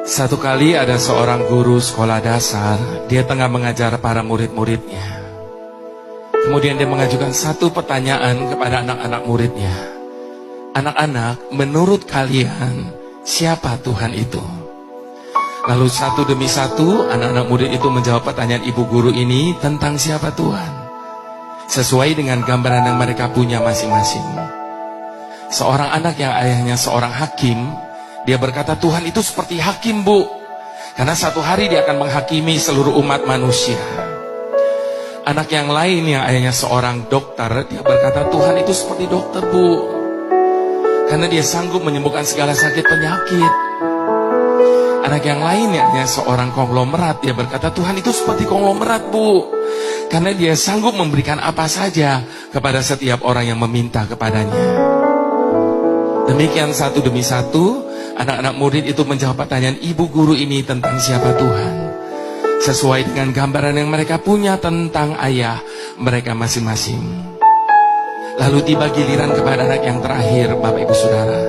Satu kali ada seorang guru sekolah dasar, dia tengah mengajar para murid-muridnya. Kemudian dia mengajukan satu pertanyaan kepada anak-anak muridnya. Anak-anak, menurut kalian, siapa Tuhan itu? Lalu satu demi satu, anak-anak murid itu menjawab pertanyaan ibu guru ini tentang siapa Tuhan, sesuai dengan gambaran yang mereka punya masing-masing. Seorang anak yang ayahnya seorang hakim, dia berkata, Tuhan itu seperti hakim, Bu, karena satu hari dia akan menghakimi seluruh umat manusia. Anak yang lain yang ayahnya seorang dokter, dia berkata, Tuhan itu seperti dokter, Bu, karena dia sanggup menyembuhkan segala sakit penyakit. Anak yang lain yang ayahnya seorang konglomerat, dia berkata, Tuhan itu seperti konglomerat, Bu, karena dia sanggup memberikan apa saja kepada setiap orang yang meminta kepadanya. Demikian satu demi satu, anak-anak murid itu menjawab pertanyaan ibu guru ini tentang siapa Tuhan, sesuai dengan gambaran yang mereka punya tentang ayah mereka masing-masing. Lalu tiba giliran kepada anak yang terakhir, Bapak Ibu Saudara.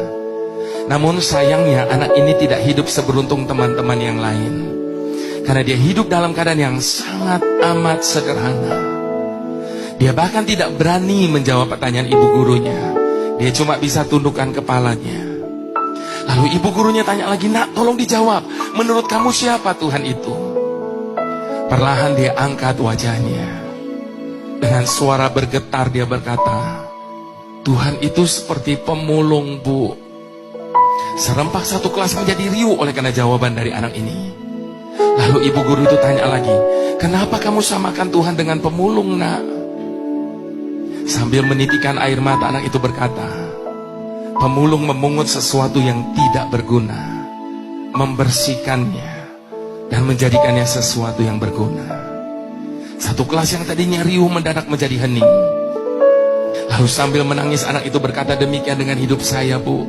Namun sayangnya anak ini tidak hidup seberuntung teman-teman yang lain, karena dia hidup dalam keadaan yang sangat amat sederhana. Dia bahkan tidak berani menjawab pertanyaan ibu gurunya. Dia cuma bisa tundukkan kepalanya. Lalu ibu gurunya tanya lagi, Nak, tolong dijawab, menurut kamu siapa Tuhan itu? Perlahan dia angkat wajahnya. Dengan suara bergetar dia berkata, Tuhan itu seperti pemulung, Bu. Serempak satu kelas menjadi riuh oleh karena jawaban dari anak ini. Lalu ibu guru itu tanya lagi, kenapa kamu samakan Tuhan dengan pemulung, Nak? Sambil menitikan air mata, anak itu berkata, pemulung memungut sesuatu yang tidak berguna, membersihkannya dan menjadikannya sesuatu yang berguna. Satu kelas yang tadinya riuh mendadak menjadi hening. Lalu sambil menangis anak itu berkata, demikian dengan hidup saya, Bu.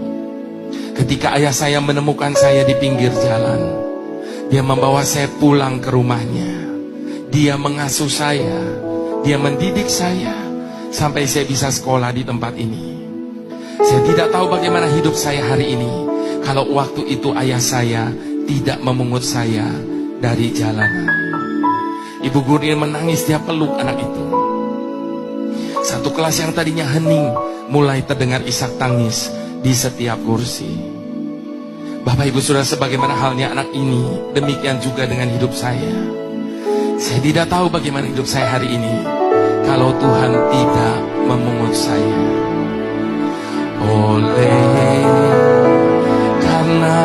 Ketika ayah saya menemukan saya di pinggir jalan, dia membawa saya pulang ke rumahnya. Dia mengasuh saya, dia mendidik saya sampai saya bisa sekolah di tempat ini. Saya tidak tahu bagaimana hidup saya hari ini kalau waktu itu ayah saya tidak memungut saya dari jalanan. Ibu guru menangis, dia peluk anak itu. Satu kelas yang tadinya hening mulai terdengar isak tangis di setiap kursi. Bapak Ibu Saudara, sebagaimana halnya anak ini, demikian juga dengan hidup saya. Saya tidak tahu bagaimana hidup saya hari ini kalau Tuhan tidak memungut saya. Oleh karena